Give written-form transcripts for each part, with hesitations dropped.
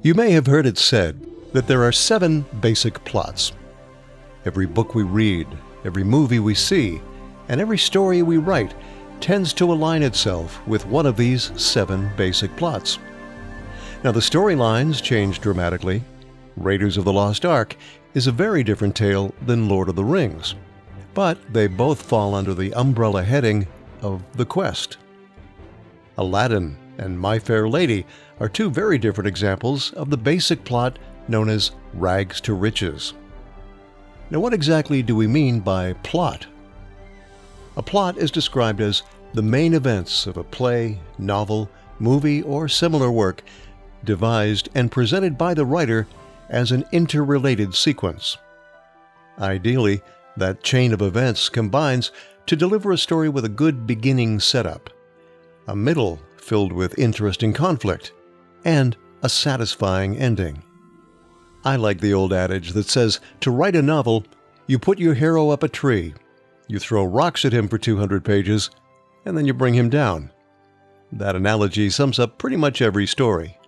You may have heard it said that there are 7 basic plots. Every book we read, every movie we see, and every story we write tends to align itself with one of these 7 basic plots. Now, the storylines change dramatically. Raiders of the Lost Ark is a very different tale than Lord of the Rings, but they both fall under the umbrella heading of The Quest. Aladdin and My Fair Lady are 2 very different examples of the basic plot known as rags to riches. Now, what exactly do we mean by plot? A plot is described as the main events of a play, novel, movie, or similar work, devised and presented by the writer as an interrelated sequence. Ideally, that chain of events combines to deliver a story with a good beginning setup, a middle filled with interesting conflict, and a satisfying ending. I like the old adage that says to write a novel, you put your hero up a tree, you throw rocks at him for 200 pages, and then you bring him down. That analogy sums up pretty much every story.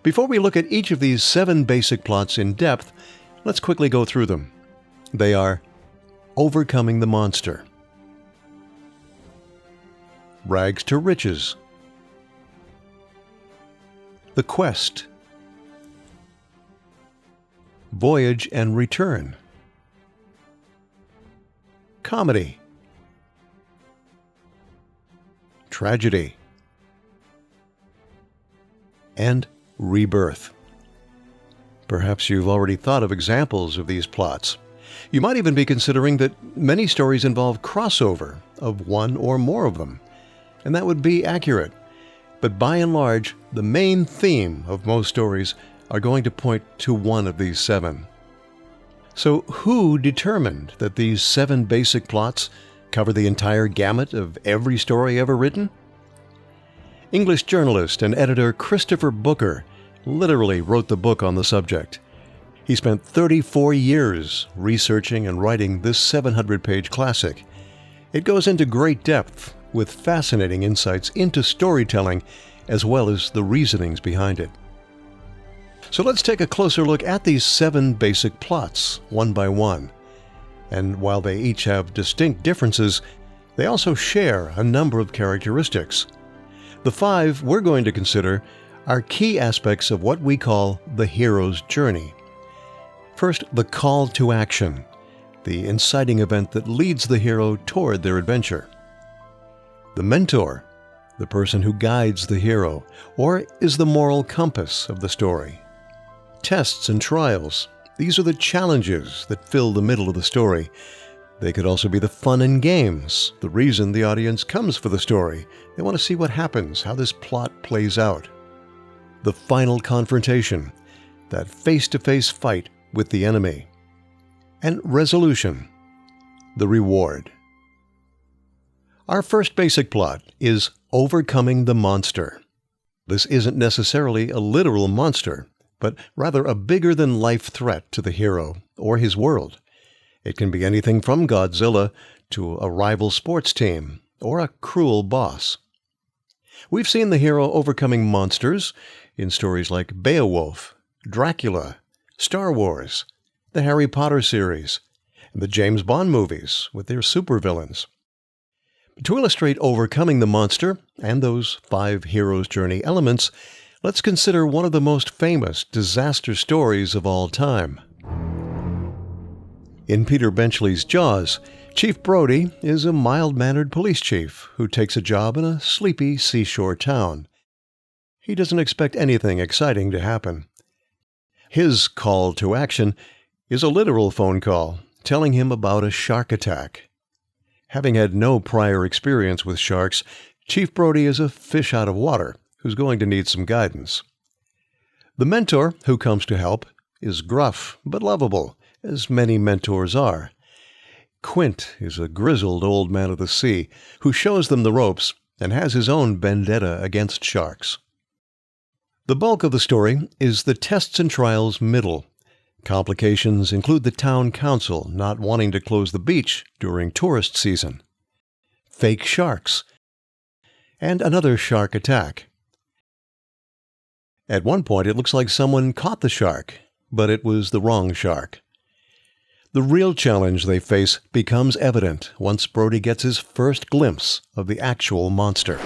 Before we look at each of these 7 basic plots in depth, let's quickly go through them. They are overcoming the monster, rags to riches, the quest, voyage and return, comedy, tragedy, and rebirth. Perhaps you've already thought of examples of these plots. You might even be considering that many stories involve crossover of one or more of them, and that would be accurate. But by and large, the main theme of most stories are going to point to one of these 7. So who determined that these 7 basic plots cover the entire gamut of every story ever written? English journalist and editor Christopher Booker literally wrote the book on the subject. He spent 34 years researching and writing this 700-page classic. It goes into great depth with fascinating insights into storytelling as well as the reasonings behind it. So let's take a closer look at these 7 basic plots, one by one. And while they each have distinct differences, they also share a number of characteristics. The 5 we're going to consider are key aspects of what we call the hero's journey. First, the call to action, the inciting event that leads the hero toward their adventure. The mentor, the person who guides the hero, or is the moral compass of the story. Tests and trials, these are the challenges that fill the middle of the story. They could also be the fun and games, the reason the audience comes for the story. They want to see what happens, how this plot plays out. The final confrontation, that face-to-face fight with the enemy. And resolution, the reward. Our first basic plot is overcoming the monster. This isn't necessarily a literal monster, but rather a bigger-than-life threat to the hero or his world. It can be anything from Godzilla to a rival sports team or a cruel boss. We've seen the hero overcoming monsters in stories like Beowulf, Dracula, Star Wars, the Harry Potter series, and the James Bond movies with their supervillains. To illustrate overcoming the monster and those 5 hero's journey elements, let's consider one of the most famous disaster stories of all time. In Peter Benchley's Jaws, Chief Brody is a mild-mannered police chief who takes a job in a sleepy seashore town. He doesn't expect anything exciting to happen. His call to action is a literal phone call telling him about a shark attack. Having had no prior experience with sharks, Chief Brody is a fish out of water who's going to need some guidance. The mentor who comes to help is gruff but lovable, as many mentors are. Quint is a grizzled old man of the sea who shows them the ropes and has his own vendetta against sharks. The bulk of the story is the tests and trials middle. Complications include the town council not wanting to close the beach during tourist season, fake sharks, and another shark attack. At one point, it looks like someone caught the shark, but it was the wrong shark. The real challenge they face becomes evident once Brody gets his first glimpse of the actual monster.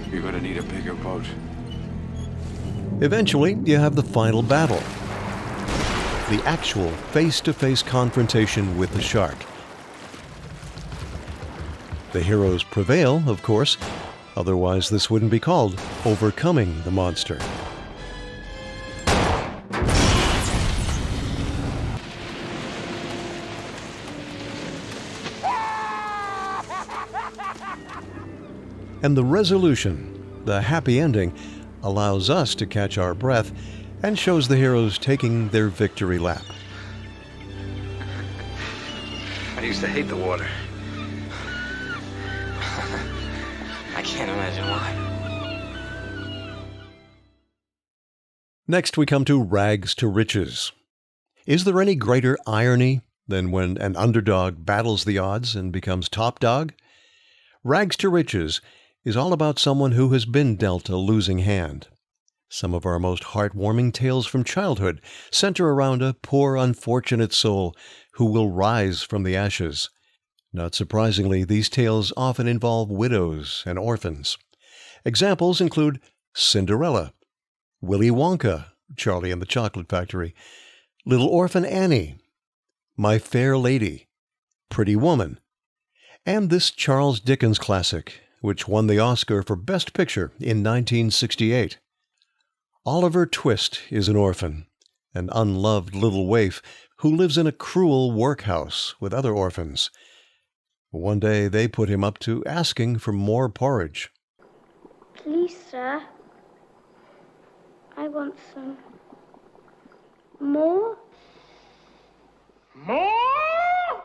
You're gonna need a bigger boat. Eventually, you have the final battle. The actual face-to-face confrontation with the shark. The heroes prevail, of course, otherwise this wouldn't be called overcoming the monster. And the resolution, the happy ending, allows us to catch our breath and shows the heroes taking their victory lap. I used to hate the water. I can't imagine why. Next, we come to rags to riches. Is there any greater irony than when an underdog battles the odds and becomes top dog? Rags to riches is all about someone who has been dealt a losing hand. Some of our most heartwarming tales from childhood center around a poor, unfortunate soul who will rise from the ashes. Not surprisingly, these tales often involve widows and orphans. Examples include Cinderella, Willy Wonka, Charlie and the Chocolate Factory, Little Orphan Annie, My Fair Lady, Pretty Woman, and this Charles Dickens classic, which won the Oscar for Best Picture in 1968. Oliver Twist is an orphan, an unloved little waif who lives in a cruel workhouse with other orphans. One day they put him up to asking for more porridge. Please, sir, I want some more. More?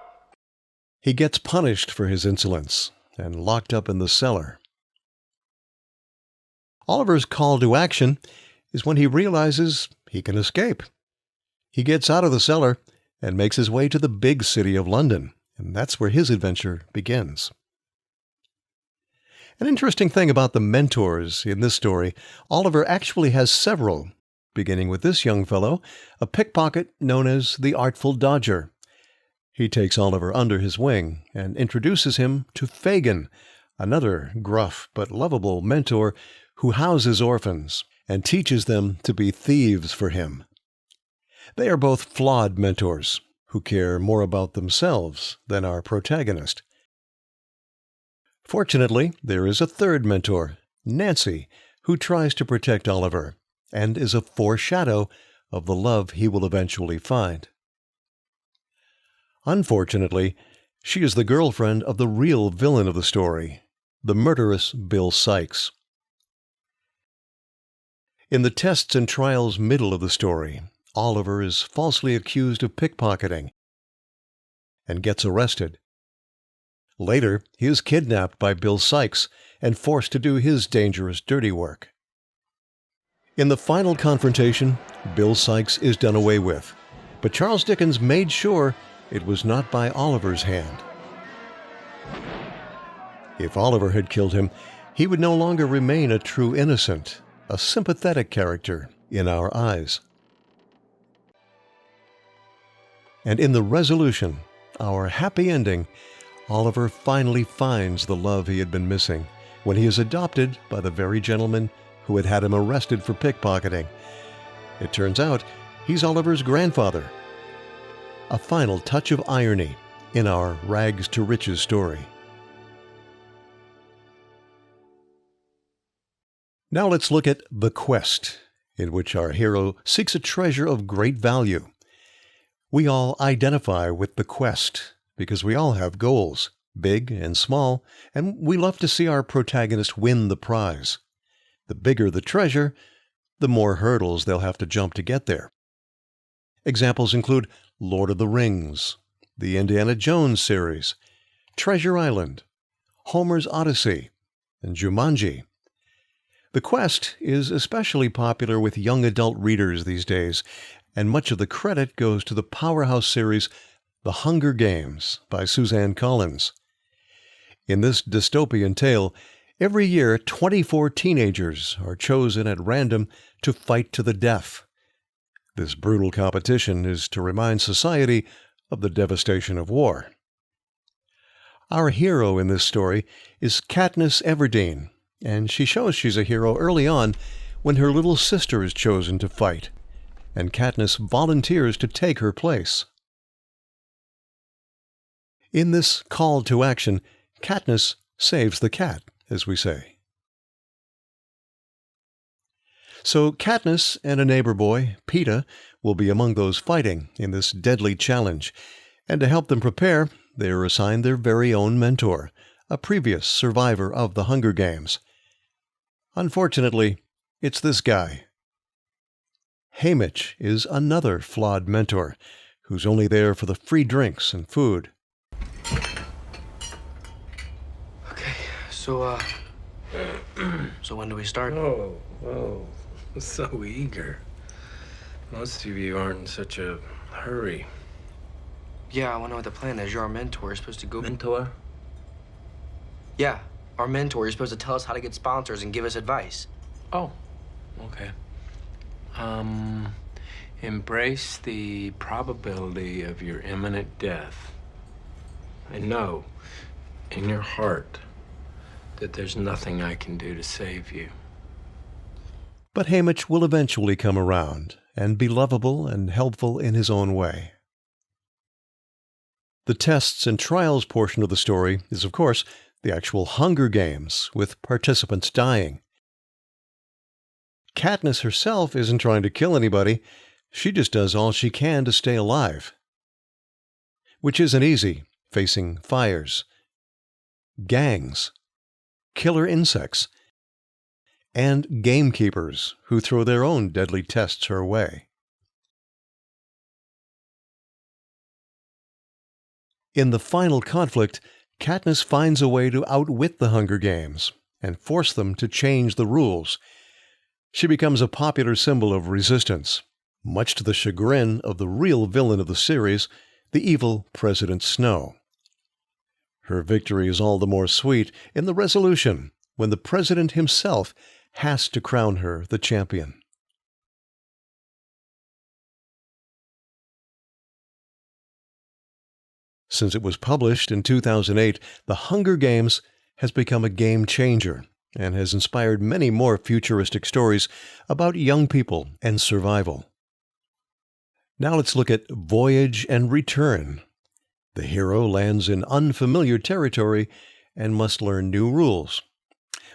He gets punished for his insolence and locked up in the cellar. Oliver's call to action is when he realizes he can escape. He gets out of the cellar and makes his way to the big city of London, and that's where his adventure begins. An interesting thing about the mentors in this story, Oliver actually has several, beginning with this young fellow, a pickpocket known as the Artful Dodger. He takes Oliver under his wing and introduces him to Fagin, another gruff but lovable mentor who houses orphans and teaches them to be thieves for him. They are both flawed mentors who care more about themselves than our protagonist. Fortunately, there is a third mentor, Nancy, who tries to protect Oliver and is a foreshadow of the love he will eventually find. Unfortunately, she is the girlfriend of the real villain of the story, the murderous Bill Sikes. In the tests and trials middle of the story, Oliver is falsely accused of pickpocketing and gets arrested. Later, he is kidnapped by Bill Sikes and forced to do his dangerous dirty work. In the final confrontation, Bill Sikes is done away with, but Charles Dickens made sure it was not by Oliver's hand. If Oliver had killed him, he would no longer remain a true innocent, a sympathetic character in our eyes. And in the resolution, our happy ending, Oliver finally finds the love he had been missing when he is adopted by the very gentleman who had him arrested for pickpocketing. It turns out he's Oliver's grandfather. A final touch of irony in our rags to riches story. Now let's look at The Quest, in which our hero seeks a treasure of great value. We all identify with the quest because we all have goals, big and small, and we love to see our protagonist win the prize. The bigger the treasure, the more hurdles they'll have to jump to get there. Examples include Lord of the Rings, the Indiana Jones series, Treasure Island, Homer's Odyssey, and Jumanji. The Quest is especially popular with young adult readers these days, and much of the credit goes to the powerhouse series The Hunger Games by Suzanne Collins. In this dystopian tale, every year 24 teenagers are chosen at random to fight to the death. This brutal competition is to remind society of the devastation of war. Our hero in this story is Katniss Everdeen, and she shows she's a hero early on when her little sister is chosen to fight, and Katniss volunteers to take her place. In this call to action, Katniss saves the cat, as we say. So Katniss and a neighbor boy, Peeta, will be among those fighting in this deadly challenge, and to help them prepare, they are assigned their very own mentor, a previous survivor of the Hunger Games. Unfortunately, it's this guy. Haymitch is another flawed mentor, who's only there for the free drinks and food. Okay, so when do we start? Oh, so eager. Most of you aren't in such a hurry. Yeah, I want to know what the plan is. You're our mentor. You're supposed to go... Mentor? Yeah, our mentor. You're supposed to tell us how to get sponsors and give us advice. Oh, okay. Embrace the probability of your imminent death. And know, in your heart, that there's nothing I can do to save you. But Haymitch will eventually come around and be lovable and helpful in his own way. The tests and trials portion of the story is, of course, the actual Hunger Games, with participants dying. Katniss herself isn't trying to kill anybody. She just does all she can to stay alive. Which isn't easy, facing fires, gangs, killer insects, and gamekeepers who throw their own deadly tests her way. In the final conflict, Katniss finds a way to outwit the Hunger Games and force them to change the rules. She becomes a popular symbol of resistance, much to the chagrin of the real villain of the series, the evil President Snow. Her victory is all the more sweet in the resolution when the president himself has to crown her the champion. Since it was published in 2008, The Hunger Games has become a game changer and has inspired many more futuristic stories about young people and survival. Now let's look at Voyage and Return. The hero lands in unfamiliar territory and must learn new rules.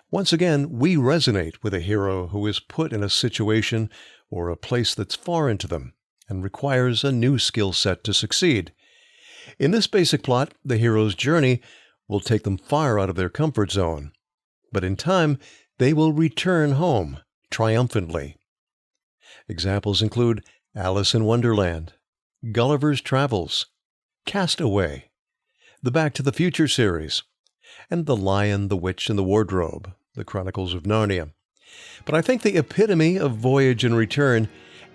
Once again, we resonate with a hero who is put in a situation or a place that's foreign to them and requires a new skill set to succeed. In this basic plot, the hero's journey will take them far out of their comfort zone, but in time, they will return home triumphantly. Examples include Alice in Wonderland, Gulliver's Travels, Castaway, the Back to the Future series, and The Lion, the Witch, and the Wardrobe, the Chronicles of Narnia. But I think the epitome of Voyage and Return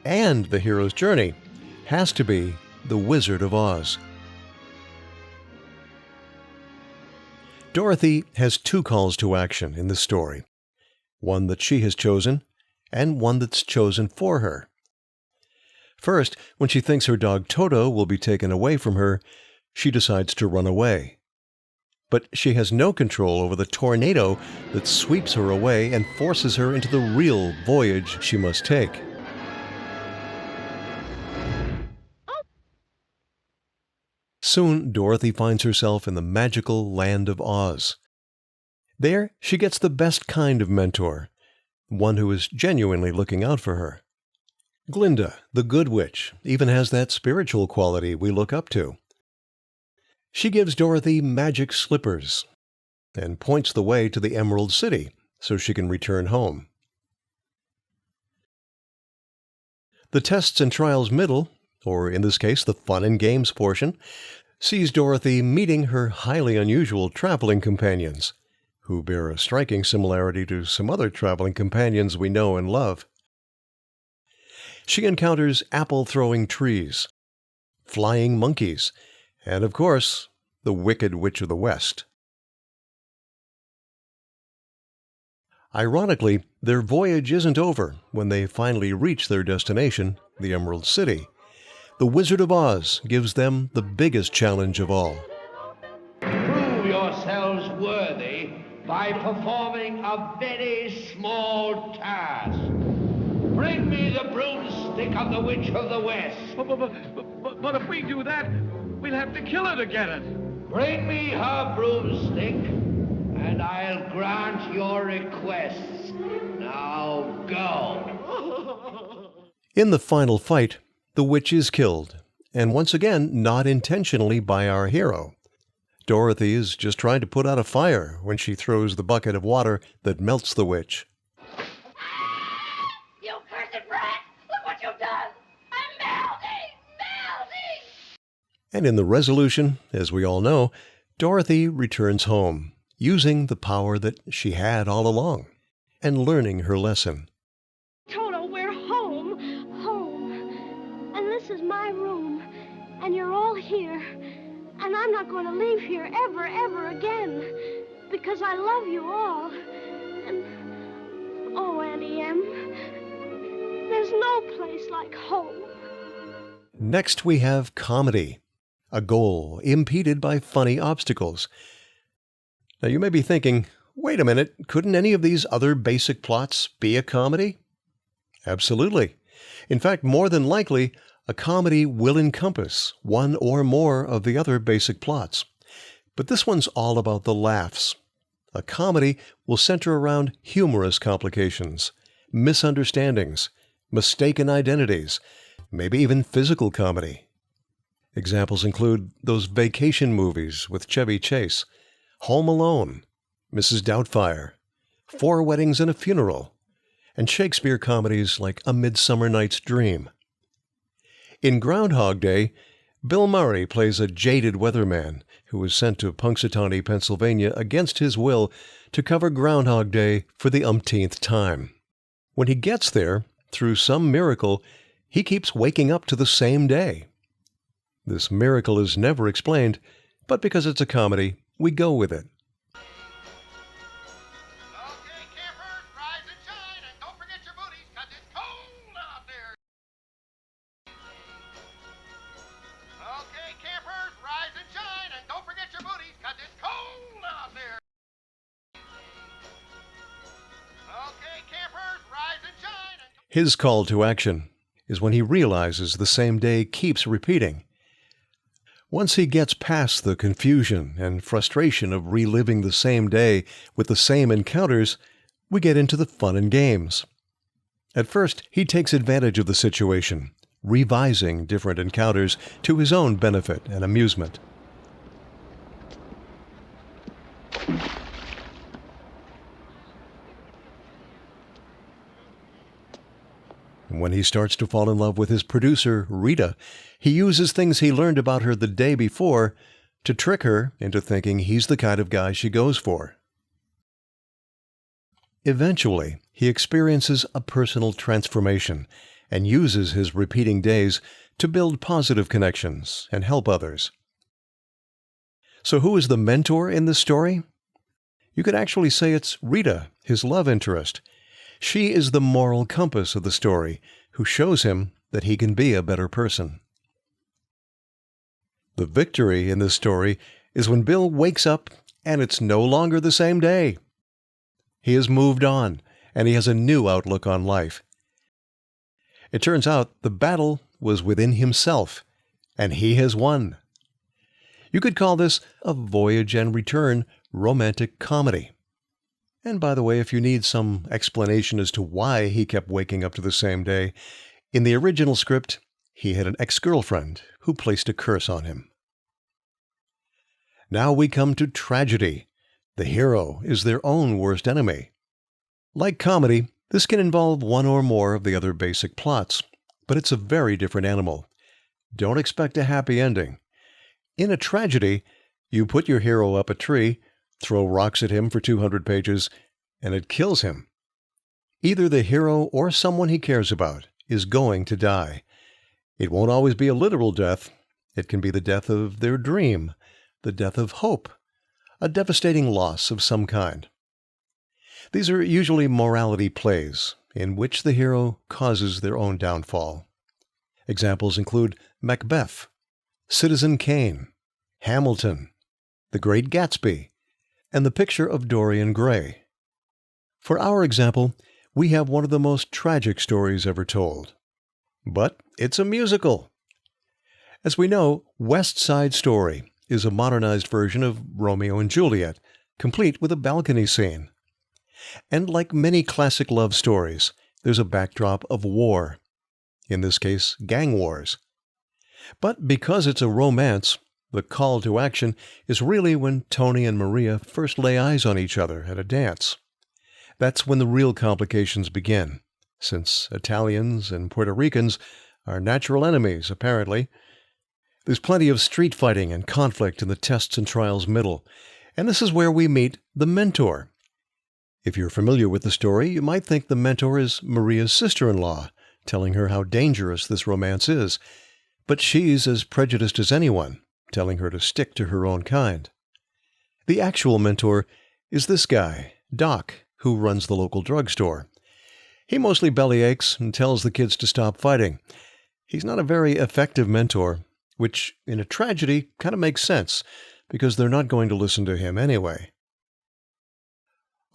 and the hero's journey has to be The Wizard of Oz. Dorothy has two calls to action in this story, one that she has chosen and one that's chosen for her. First, when she thinks her dog Toto will be taken away from her, she decides to run away. But she has no control over the tornado that sweeps her away and forces her into the real voyage she must take. Soon, Dorothy finds herself in the magical land of Oz. There, she gets the best kind of mentor, one who is genuinely looking out for her. Glinda, the Good Witch, even has that spiritual quality we look up to. She gives Dorothy magic slippers and points the way to the Emerald City so she can return home. The tests and trials middle, or in this case the fun and games portion, sees Dorothy meeting her highly unusual traveling companions, who bear a striking similarity to some other traveling companions we know and love. She encounters apple-throwing trees, flying monkeys, and, of course, the Wicked Witch of the West. Ironically, their voyage isn't over when they finally reach their destination, the Emerald City. The Wizard of Oz gives them the biggest challenge of all. Prove yourselves worthy by performing a very small task. Bring me the broomstick of the Witch of the West. But if we do that, we'll have to kill her to get it. Bring me her broomstick, and I'll grant your requests. Now go. In the final fight, the witch is killed, and once again, not intentionally by our hero. Dorothy is just trying to put out a fire when she throws the bucket of water that melts the witch. You cursed brat! Look what you've done! I'm melting! Melting! And in the resolution, as we all know, Dorothy returns home, using the power that she had all along, and learning her lesson. Toto, we're home! Home! And this is my room. And you're all here. And I'm not going to leave here ever, ever again. Because I love you all. And, oh, Auntie Em, there's no place like home. Next we have comedy, a goal impeded by funny obstacles. Now you may be thinking, wait a minute, couldn't any of these other basic plots be a comedy? Absolutely. In fact, more than likely, a comedy will encompass one or more of the other basic plots. But this one's all about the laughs. A comedy will center around humorous complications, misunderstandings, mistaken identities, maybe even physical comedy. Examples include those vacation movies with Chevy Chase, Home Alone, Mrs. Doubtfire, Four Weddings and a Funeral, and Shakespeare comedies like A Midsummer Night's Dream. In Groundhog Day, Bill Murray plays a jaded weatherman who is sent to Punxsutawney, Pennsylvania against his will to cover Groundhog Day for the umpteenth time. When he gets there, through some miracle, he keeps waking up to the same day. This miracle is never explained, but because it's a comedy, we go with it. Okay, campers, rise and shine, and don't forget your booties, 'cause it's cold out there. Okay, campers, rise and shine, and don't forget your booties, 'cause it's cold out there. Okay, campers, rise and shine. His call to action is when he realizes the same day keeps repeating. Once he gets past the confusion and frustration of reliving the same day with the same encounters, we get into the fun and games. At first, he takes advantage of the situation, revising different encounters to his own benefit and amusement. When he starts to fall in love with his producer, Rita, he uses things he learned about her the day before to trick her into thinking he's the kind of guy she goes for. Eventually, he experiences a personal transformation and uses his repeating days to build positive connections and help others. So who is the mentor in this story? You could actually say it's Rita, his love interest. She is the moral compass of the story, who shows him that he can be a better person. The victory in this story is when Bill wakes up and it's no longer the same day. He has moved on, and he has a new outlook on life. It turns out the battle was within himself, and he has won. You could call this a voyage and return romantic comedy. And by the way, if you need some explanation as to why he kept waking up to the same day, in the original script, he had an ex-girlfriend who placed a curse on him. Now we come to tragedy. The hero is their own worst enemy. Like comedy, this can involve one or more of the other basic plots, but it's a very different animal. Don't expect a happy ending. In a tragedy, you put your hero up a tree, throw rocks at him for 200 pages, and it kills him. Either the hero or someone he cares about is going to die. It won't always be a literal death. It can be the death of their dream, the death of hope, a devastating loss of some kind. These are usually morality plays in which the hero causes their own downfall. Examples include Macbeth, Citizen Kane, Hamilton, The Great Gatsby, and The Picture of Dorian Gray. For our example, we have one of the most tragic stories ever told. But it's a musical. As we know, West Side Story is a modernized version of Romeo and Juliet, complete with a balcony scene. And like many classic love stories, there's a backdrop of war. In this case, gang wars. But because it's a romance, the call to action is really when Tony and Maria first lay eyes on each other at a dance. That's when the real complications begin, since Italians and Puerto Ricans are natural enemies, apparently. There's plenty of street fighting and conflict in the tests and trials middle, and this is where we meet the mentor. If you're familiar with the story, you might think the mentor is Maria's sister-in-law, telling her how dangerous this romance is, but she's as prejudiced as anyone, telling her to stick to her own kind. The actual mentor is this guy, Doc, who runs the local drugstore. He mostly bellyaches and tells the kids to stop fighting. He's not a very effective mentor, which in a tragedy kind of makes sense, because they're not going to listen to him anyway.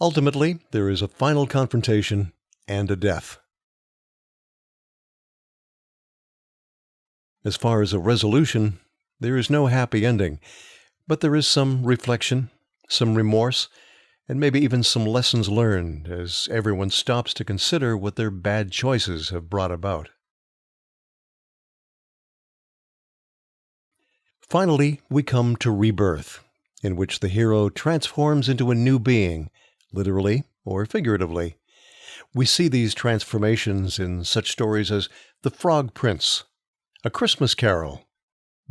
Ultimately, there is a final confrontation and a death. As far as a resolution, there is no happy ending, but there is some reflection, some remorse, and maybe even some lessons learned as everyone stops to consider what their bad choices have brought about. Finally, we come to Rebirth, in which the hero transforms into a new being, literally or figuratively. We see these transformations in such stories as The Frog Prince, A Christmas Carol,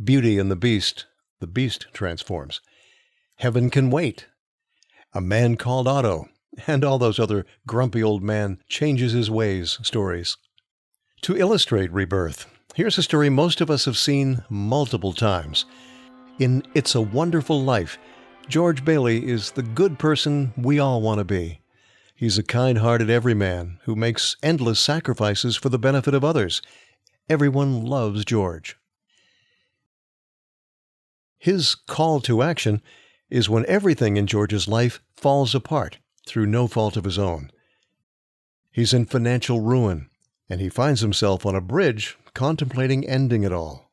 Beauty and the Beast transforms, Heaven Can Wait, A Man Called Otto, and all those other grumpy old man changes his ways stories. To illustrate Rebirth, here's a story most of us have seen multiple times. In It's a Wonderful Life, George Bailey is the good person we all want to be. He's a kind-hearted everyman who makes endless sacrifices for the benefit of others. Everyone loves George. His call to action is when everything in George's life falls apart through no fault of his own. He's in financial ruin, and he finds himself on a bridge contemplating ending it all.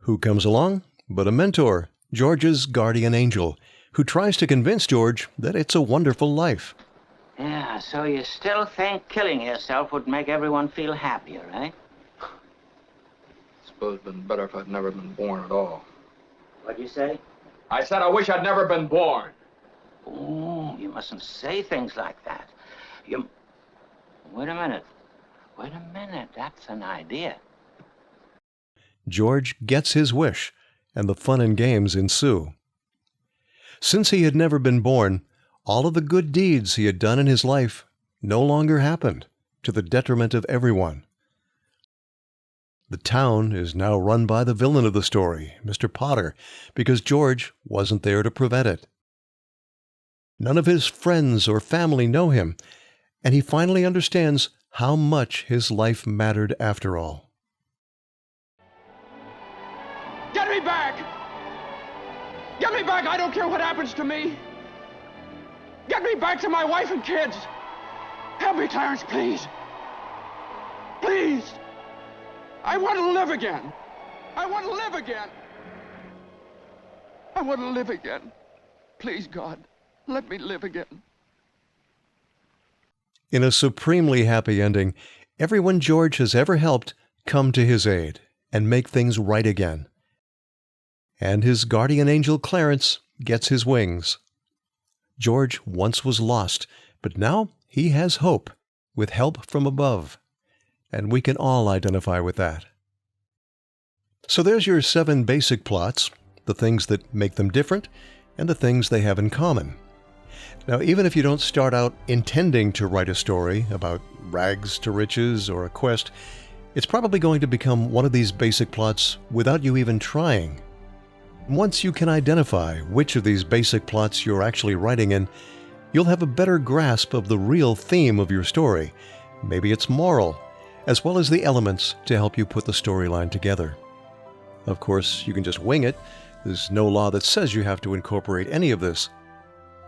Who comes along but a mentor, George's guardian angel, who tries to convince George that it's a wonderful life. Yeah, so you still think killing yourself would make everyone feel happier, eh? Suppose it'd been better if I'd never been born at all. What'd you say? I said I wish I'd never been born. Oh, you mustn't say things like that. Wait a minute. That's an idea. George gets his wish, and the fun and games ensue. Since he had never been born, all of the good deeds he had done in his life no longer happened, to the detriment of everyone. The town is now run by the villain of the story, Mr. Potter, because George wasn't there to prevent it. None of his friends or family know him, and he finally understands how much his life mattered after all. Get me back! Get me back! I don't care what happens to me! Get me back to my wife and kids! Help me, Clarence, please! Please! I want to live again! I want to live again! I want to live again. Please, God, let me live again. In a supremely happy ending, everyone George has ever helped come to his aid and make things right again. And his guardian angel Clarence gets his wings. George once was lost, but now he has hope, with help from above. And we can all identify with that. So there's your 7 basic plots, the things that make them different, and the things they have in common. Now, even if you don't start out intending to write a story about rags to riches or a quest, it's probably going to become one of these basic plots without you even trying. Once you can identify which of these basic plots you're actually writing in, you'll have a better grasp of the real theme of your story, maybe its moral, as well as the elements to help you put the storyline together. Of course, you can just wing it. There's no law that says you have to incorporate any of this.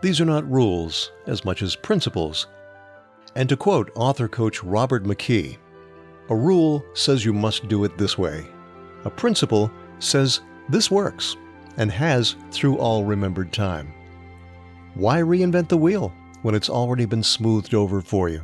These are not rules as much as principles. And to quote author coach Robert McKee, "A rule says you must do it this way. A principle says this works and has through all remembered time. Why reinvent the wheel when it's already been smoothed over for you?"